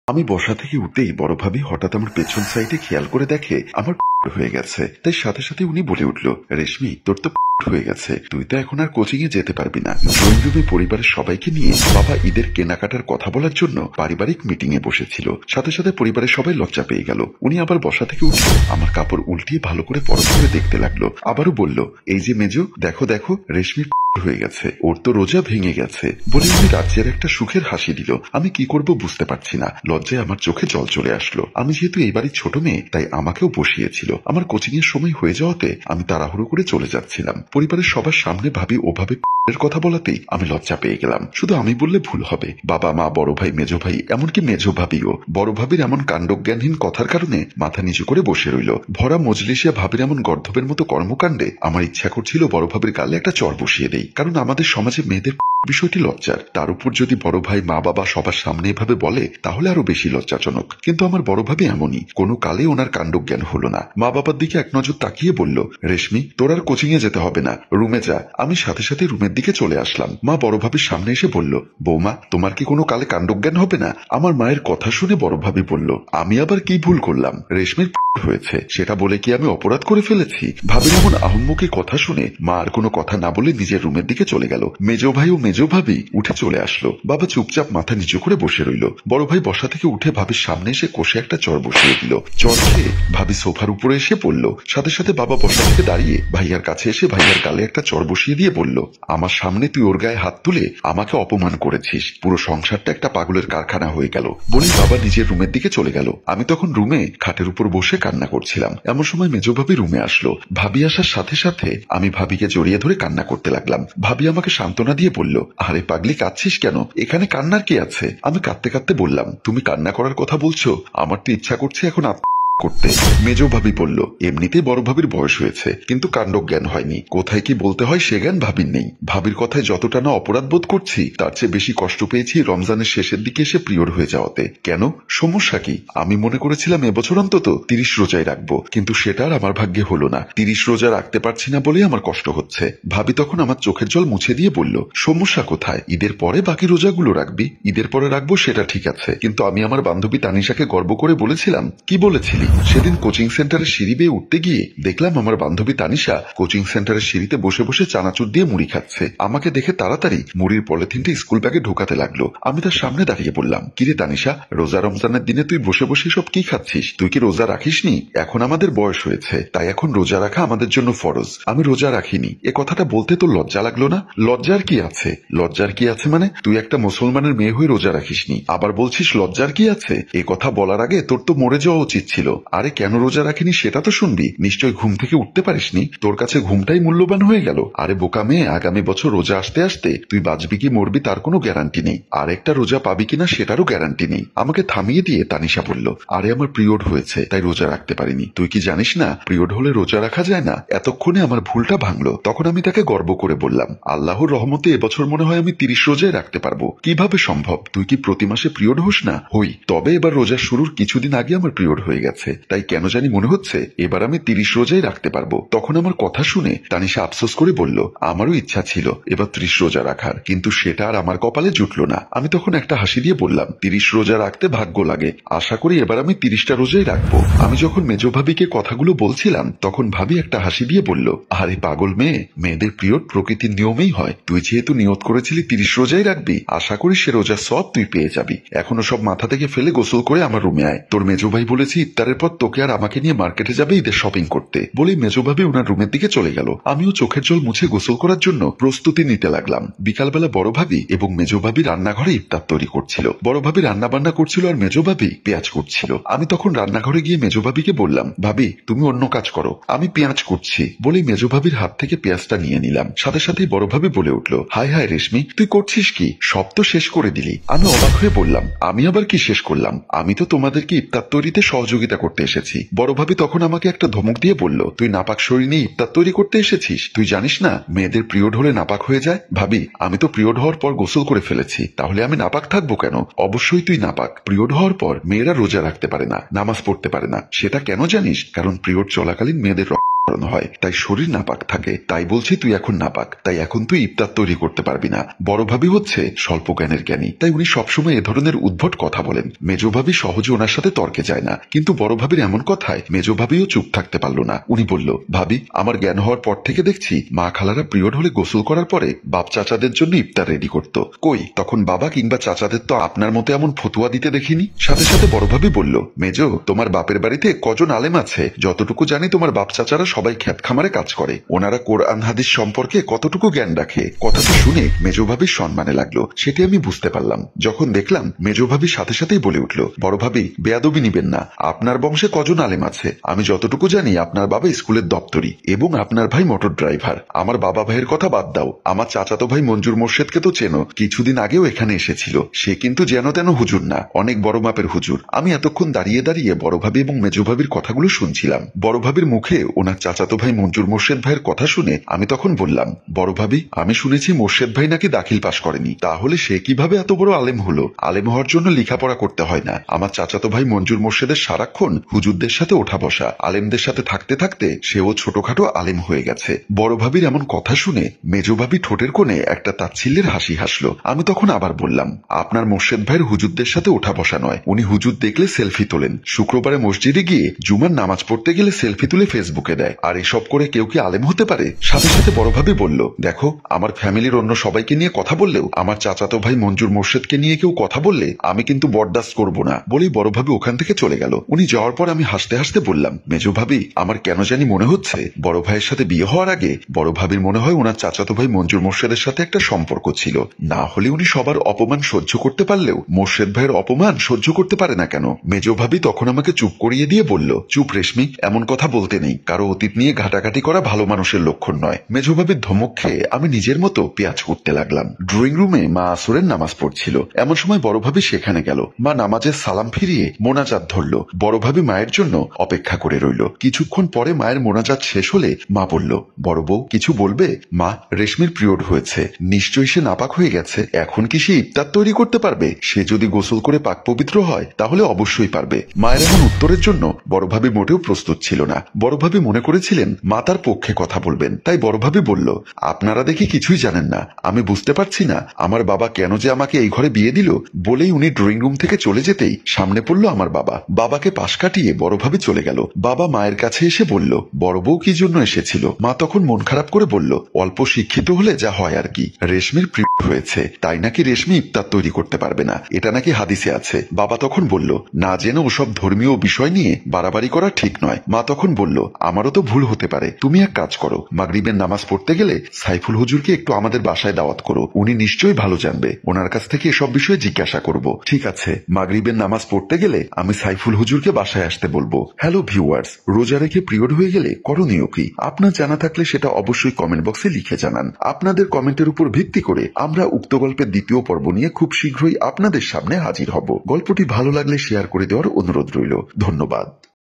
আমি বসা থেকে উঠতেই বড় ভাবি হঠাৎ আমার পেছন সাইডে খেয়াল করে দেখে আমার হয়ে গেছে। তাই সাথে সাথে উনি বলে উঠল, রেশমি তোর তো হয়ে গেছে, তুই তো এখন আর কোচিং এ যেতে পারবি না। ড্রয়িং রুমে পরিবারের সবাইকে নিয়ে বাবা ঈদের কেনাকাটার কথা বলার জন্য পারিবারিক মিটিং এ বসেছিল। সাথে সাথে পরিবারের সবাই লজ্জা পেয়ে গেল। উনি আবার বসা থেকে উঠে আমার কাপড় উল্টিয়ে ভালো করে পরখ করে দেখতে লাগলো। আবারও বলল, এই যে মেজো, দেখো দেখো রেশমির হয়ে গেছে, ওর তো রোজা ভেঙে গেছে। বলে উনি রাজ্যের একটা সুখের হাসি দিল। আমি কি করব বুঝতে পারছি না। লজ্জায় আমার চোখে জল চলে আসলো। আমি যেহেতু এই বাড়ির ছোট মেয়ে, তাই আমাকেও বসিয়েছিল। আমার কোচিং এর সময় হয়ে যাওয়াতে আমি তাড়াহুড়ো করে চলে যাচ্ছিলাম। পরিবারের সবার সামনে ভাবি ওভাবে এর কথা বলাতেই আমি লজ্জা পেয়ে গেলাম। শুধু আমি বললে ভুল হবে, বাবা মা, বড় ভাই, মেজো ভাই, এমনকি মেজো ভাবিও বড় ভাবির এমন কাণ্ডজ্ঞানহীন কথার কারণে মাথা নিচু করে বসে রইল। ভরা মজলিসিয়া ভাবির এমন গর্ধবের মতো কর্মকাণ্ডে আমার ইচ্ছা করছিল বড় ভাবির গালে একটা চর বসিয়ে দেই। কারণ আমাদের সমাজে মেয়েদের বিষয়টি লজ্জার, তার উপর যদি বড় ভাই, মা, বাবা সবার সামনে এভাবে বলে তাহলে আরো বেশি লজ্জাজনক। কিন্তু আমার বড় ভাবি এমনই, কোনো কালে ওনার কাণ্ডজ্ঞান হলো না। মা বাবার দিকে এক নজর তাকিয়ে বলল, রেশমি তোর আর কোচিং এ যেতে হবে না, রুমে যা। আমি সাথে সাথে রুমের দিকে চলে আসলাম। মা বড় ভাবির সামনে এসে বলল, বৌমা তোমার কি কোনো কালে কাণ্ডজ্ঞান হবে না? আমার মায়ের কথা শুনে বড় ভাবি বলল, আমি আবার কি ভুল করলাম? রেশমির হয়েছে সেটা বলে কি আমি অপরাধ করে ফেলেছি? ভাবির এমন আহম্মুখী কথা শুনে মা আর কোনো কথা না বলে নিজের রুমের দিকে চলে গেল। মেজো ভাই ও মেজো ভাবি উঠে চলে আসলো। বাবা চুপচাপ মাথা নিচু করে বসে রইল। বড় ভাই বসা থেকে উঠে ভাবির সামনে এসে কষে একটা চর বসিয়ে দিল। চর খেয়ে ভাবি সোফার উপরে এসে পড়ল। সাথে সাথে বাবা বসা থেকে দাঁড়িয়ে ভাইয়ার কাছে এসে ভাইয়ার গালে একটা চর বসিয়ে দিয়ে বলল, আমার সামনে তুই ওর গায়ে হাত তুলে আমাকে অপমান করেছিস, পুরো সংসারটা একটা পাগলের কারখানা হয়ে গেল। বলে বাবা নিজের রুমের দিকে চলে গেল। আমি তখন রুমে খাটের উপর বসে কান্না করছিলাম। এমন সময় মেজো ভাবি রুমে আসলো। ভাবি আসার সাথে সাথে আমি ভাবিকে জড়িয়ে ধরে কান্না করতে লাগলাম। ভাবি আমাকে সান্ত্বনা দিয়ে বলল, আরে পাগলি কাঁদছিস কেন? এখানে কান্নার কি আছে? আমি কাঁদতে কাঁদতে বললাম, তুমি কান্না করার কথা বলছো, আমার তো ইচ্ছা করছে এখন করতে। মেজো ভাবি বলল, এমনিতেই বড় ভাবির বয়স হয়েছে, কিন্তু কাণ্ডজ্ঞান হয়নি। কোথায় কি বলতে হয় সে জ্ঞান ভাবির নেই। ভাবির কথায় যতটা না অপরাধ বোধ করছি, তার চেয়ে বেশি কষ্ট পেয়েছি রমজানের শেষের দিকে এসে পিরিয়ড হয়ে যাওয়াতে। কেন, সমস্যা কি? আমি মনে করেছিলাম এবছর অন্তত 30 রোজায় রাখবো, কিন্তু সেটা আর আমার ভাগ্যে হলো না। 30 রোজা রাখতে পারছি না বলেই আমার কষ্ট হচ্ছে। ভাবি তখন আমার চোখের জল মুছে দিয়ে বলল, সমস্যা কোথায়? ঈদের পরে বাকি রোজাগুলো রাখবি। ঈদের পরে রাখবো সেটা ঠিক আছে, কিন্তু আমি আমার বান্ধবী তানিশাকে গর্ব করে বলেছিলাম। কি বলেছিলি? সেদিন কোচিং সেন্টারের সিঁড়ি বেয়ে উঠতে গিয়ে দেখলাম আমার বান্ধবী তানিশা কোচিং সেন্টারের সিঁড়িতে বসে বসে চানাচুর দিয়ে মুড়ি খাচ্ছে। আমাকে দেখে তাড়াতাড়ি মুড়ির পলিথিনটা স্কুল ব্যাগে ঢোকাতে লাগলো। আমি তার সামনে দাঁড়িয়ে বললাম, কিরে তানিশা, রোজা রমজানের দিনে তুই বসে বসে সব কি খাচ্ছিস? তুই কি রোজা রাখিসনি? এখন আমাদের বয়স হয়েছে, তাই এখন রোজা রাখা আমাদের জন্য ফরজ। আমি রোজা রাখিনি। এ কথাটা বলতে তোর লজ্জা লাগলো না? লজ্জার কি আছে? লজ্জার কি আছে মানে? তুই একটা মুসলমানের মেয়ে হয়ে রোজা রাখিসনি, আবার বলছিস লজ্জার কি আছে? এ কথা বলার আগে তোর তো মরে যাওয়া উচিত ছিল। আরে কেন রোজা রাখিনি সেটা তো শুনবি। নিশ্চয় ঘুম থেকে উঠতে পারিসনি, তোর কাছে ঘুমটাই মূল্যবান হয়ে গেল। আরে বোকা মেয়ে, আগামী বছর রোজা আসতে আসতে তুই বাঁচবি কি মরবি তার কোনো গ্যারান্টি নেই, আর একটা রোজা পাবি কিনা সেটারও গ্যারান্টি নেই। আমাকে থামিয়ে দিয়ে তানিশা বলল, আরে আমার পিরিয়ড হয়েছে তাই রোজা রাখতে পারিনি। তুই কি জানিস না পিরিয়ড হলে রোজা রাখা যায় না? এতক্ষণে আমার ভুলটা ভাঙলো। তখন আমি তাকে গর্ব করে বললাম, আল্লাহর রহমতে এবছর মনে হয় আমি 30 রোজায় রাখতে পারবো। কিভাবে সম্ভব? তুই কি প্রতি মাসে পিরিয়ড হোস না? হই, তবে এবার রোজা শুরুর কিছুদিন আগে আমার পিরিয়ড হয়ে গেছে, তাই কেন জানি মনে হচ্ছে এবার আমি 30 রোজাই রাখতে পারবো। তখন আমার কথা শুনে তানিশা আফসোস করে বলল, আমারও ইচ্ছা ছিল এবার 30 রোজা রাখার, কিন্তু সেটা আর আমার কপালে জুটলো না। আমি তখন একটা হাসি দিয়ে বললাম, 30 রোজা রাখতে ভাগ্য লাগে, আশা করি এবার আমি 30টা রোজাই রাখবো। আমি যখন মেজো ভাবিকে কথাগুলো বলছিলাম তখন ভাবি একটা হাসি দিয়ে বলল, আরে পাগল মেয়ে, মেয়েদের পিরিয়ড প্রকৃতির নিয়মেই হয়। তুই যেহেতু নিয়ত করেছিলি 30 রোজাই রাখবি, আশা করি সে রোজার সব তুই পেয়ে যাবি। এখনো সব মাথা থেকে ফেলে গোসল করে আমার রুমে আয়। তোর মেজো ভাই বলেছি ইফতারের পর তোকে আর আমাকে নিয়ে মার্কেটে যাবে ঈদের শপিং করতে। বলেই মেজো ভাবি ওনার রুমের দিকে চলে গেল। আমিও চোখের জল মুছে গোসল করার জন্য প্রস্তুতি নিতে লাগলাম। বিকালবেলা বড় ভাবি এবং মেজো ভাবি রান্নাঘরে ইফতার তৈরি করছিল। বড় ভাবি রান্না বান্না করছিল আর মেজো ভাবি পেঁয়াজ করছিল। আমি তখন রান্নাঘরে গিয়ে মেজো ভাবিকে বললাম, ভাবি তুমি অন্য কাজ করো, আমি পেঁয়াজ করছি। বলেই মেজো ভাবির হাত থেকে পেঁয়াজটা নিয়ে নিলাম। সাথে সাথেই বড় ভাবি বলে উঠলো, হায় হায় রেশমি, তুই করছিস কি? সব তো শেষ করে দিলি। আমি অবাক হয়ে বললাম, আমি আবার কি শেষ করলাম? আমি তো তোমাদেরকে ইফতার তৈরিতে সহযোগিতা করতে এসেছি। বড় ভাবি তখন আমাকে একটা ধমক দিয়ে বলল, তুই নাপাক শরীর নিয়ে ইফতার তৈরি করতে এসেছিস? তুই জানিস না মেয়েদের পিরিয়ড হলে নাপাক হয়ে যায়? ভাবি, আমি তো পিরিয়ড হওয়ার পর গোসল করে ফেলেছি, তাহলে আমি নাপাক থাকবো কেন? অবশ্যই তুই নাপাক। পিরিয়ড হওয়ার পর মেয়েরা রোজা রাখতে পারে না, নামাজ পড়তে পারে না। সেটা কেন জানিস? কারণ পিরিয়ড চলাকালীন মেয়েদের করানো হয়, তাই শরীর নাপাক থাকে। তাই বলছি তুই এখন নাপাক, তাই এখন তুই ইফতার তৈরি করতে পারবি না। বড় ভাবি হচ্ছে স্বল্প জ্ঞানের জ্ঞানী, তাই উনি সবসময় এ ধরনের উদ্ভট কথা বলেন। মেজ ভাবি সহজে ওনার সাথে তর্কে যায় না, কিন্তু বড় ভাবির এমন কথায় মেজ ভাবিও চুপ থাকতে পারল না। উনি বলল, ভাবি, আমার জ্ঞান হওয়ার পর থেকে দেখছি মা খালারা পিরিয়ড হলে গোসল করার পরে বাপ চাচাদের জন্য ইফতার রেডি করত। কই, তখন বাবা কিংবা চাচাদের তো আপনার মতো এমন ফতুয়া দিতে দেখিনি। সাথে সাথে বড় ভাবি বলল, মেজ, তোমার বাপের বাড়িতে কজন আলেম আছে? যতটুকু জানি তোমার বাপ চাচারা সবাই ক্ষেত খামারে কাজ করে। ওনারা কোরআন হাদিস সম্পর্কে কতটুকু জ্ঞান রাখে? কথাটা শুনে মেজ ভাবির সম্মানে লাগলো, সেটি আমি বুঝতে পারলাম। যখন দেখলাম মেজ ভাবি সাথে সাথেই বলে উঠল, বড় ভাবি, বেয়াদবি নিবেন না। আপনার বংশে কজন আলেম আছে? আমি যতটুকু জানি আপনার বাবা স্কুলের দপ্তরি এবং আপনার ভাই মোটর ড্রাইভার। আমার বাবা ভাইয়ের কথা বাদ দাও, আমার চাচাতো ভাই মঞ্জুর মোর্শেদকে তো চেনো, কিছুদিন আগেও এখানে এসেছিল। সে কিন্তু যেন তেন হুজুর না, অনেক বড় মাপের হুজুর। আমি এতক্ষণ দাঁড়িয়ে দাঁড়িয়ে বড় ভাবি এবং মেজ ভাবির কথাগুলো শুনছিলাম। বড় ভাবির মুখে ওনার চাচাতো ভাই মঞ্জুর মোর্শেদ ভাইয়ের কথা শুনে আমি তখন বললাম, বড় ভাবি, আমি শুনেছি মোর্শেদ ভাই নাকি দাখিল পাশ করেনি, তাহলে সে কিভাবে এত বড় আলেম হলো? আলেম হওয়ার জন্য লেখাপড়া করতে হয় না। আমার চাচাতো ভাই মঞ্জুর মোর্শেদের সারাক্ষণ হুজুরদের সাথে ওঠা বসা, আলেমদের সাথে থাকতে থাকতে সেও ছোটখাটো আলেম হয়ে গেছে। বড় ভাবির এমন কথা শুনে মেজ ভাবি ঠোঁটের কোণে একটা তাচ্ছিল্যের হাসি হাসলো। আমি তখন আবার বললাম, আপনার মোর্শেদ ভাইয়ের হুজুরদের সাথে ওঠা বসা নয়, উনি হুজুর দেখলে সেলফি তোলেন। শুক্রবারে মসজিদে গিয়ে জুমার নামাজ পড়তে গেলে সেলফি তুলে ফেসবুকে দেয়। আর এসব করে কেউ কি আলেম হতে পারে? সাথে সাথে বড় ভাবি বলল, দেখো, আমার ফ্যামিলির অন্য সবাইকে নিয়ে কথা বললেও আমার চাচাতো ভাই মঞ্জুর মোর্শেদকে নিয়ে কেউ কথা বললে আমি কিন্তু বরদাস্ত করব না। বলেই বড় ভাবি ওখান থেকে চলে গেল। উনি যাওয়ার পর আমি হাসতে হাসতে বললাম, মেজ ভাবি, আমার কেন জানি মনে হচ্ছে বড় ভাইয়ের সাথে বিয়ে হওয়ার আগে বড় ভাবির মনে হয় ওনার চাচাতো ভাই মঞ্জুর মোর্শেদের সাথে একটা সম্পর্ক ছিল। না হলে উনি সবার অপমান সহ্য করতে পারলেও মোর্শেদ ভাইয়ের অপমান সহ্য করতে পারে না কেন? মেজ ভাবি তখন আমাকে চুপ করিয়ে দিয়ে বলল, চুপ রেশমি, এমন কথা বলতে নেই। কারো অতীত নিয়ে ঘাটাঘাটি করা ভালো মানুষের লক্ষণ নয়। মেজ ভাবির ধমক খেয়ে আমি নিজের মতো পেঁয়াজ করতে লাগলাম। ড্রয়িং রুমে মা আসরের নামাজ পড়ছিল। এমন সময় বড় ভাবি সেখানে গেল। মা নামাজের সালাম ফিরিয়ে মোনাজাত ধরল। বড় ভাবি মায়ের জন্য অপেক্ষা করে রইল। কিছুক্ষণ পরে মায়ের মোনাজাত শেষ হলে মা বলল, বড় বউ কিছু বলবে? মা, রেশমির পিরিয়ড হয়েছে, নিশ্চয়ই সে নাপাক হয়ে গেছে। এখন কি সে ইফতার তৈরি করতে পারবে? সে যদি গোসল করে পাক পবিত্র হয় তাহলে অবশ্যই পারবে। মায়ের এমন উত্তরের জন্য বড় ভাবি মোটেও প্রস্তুত ছিল না। বড় ভাবি মনে করেছিলেন মা তার পক্ষে কথা বলবেন, তাই বড় ভাবি বলল, আপনারা দেখি কিছুই জানেন না। আমি বুঝতে পারছি না আমার বাবা কেন যে আমাকে এই ঘরে বিয়ে দিল। বলেই উনি ড্রয়িং রুম থেকে চলে যেতেই সামনে পড়লো আমার বাবা। বাবাকে পাশ কাটিয়ে বড় ভাবি চলে গেল। বাবা মায়ের কাছে এসে বলল, বড় বউ কি জন্য এসেছিল? মা তখন মন খারাপ করে বলল, অল্প শিক্ষিত হলে যা হয় আর কি। রেশমির পিরিয়ড হয়েছে, তাই নাকি রেশমি ইফতার তৈরি করতে পারবে না, এটা নাকি হাদিসে আছে। বাবা তখন বলল, না জেনে ওসব ধর্মীয় বিষয় নিয়ে বাড়াবাড়ি করা ঠিক নয়। মা তখন বলল, আমারও তো ভুল হতে পারে, তুমি এক কাজ করো, মাগরিবের নামাজ পড়তে গেলে সাইফুল হুজুরকে একটু আমাদের বাসায় দাওয়াত করো, উনি নিশ্চয়ই ভালো জানবে, ওনার কাছ থেকে এসব বিষয়ে জিজ্ঞাসা করব। ঠিক আছে, মাগরিবের নামাজ পড়তে গেলে আমি সাইফুল হুজুরকে বাসায় আসতে বলবো। হ্যালো ভিউয়ার্স, রোজা রেখে পিরিয়ড হয়ে গেলে করণীয় কি? আপনার জানা থাকলে সেটা অবশ্যই কমেন্ট বক্সে লিখে জানান। আপনাদের কমেন্টের উপর ভিত্তি করে আমরা উক্ত গল্পের দ্বিতীয় পর্ব নিয়ে খুব শীঘ্রই আপনাদের সামনে হাজির হব। গল্পটি ভালো লাগলে শেয়ার করে দেওয়ার অনুরোধ রইল। ধন্যবাদ।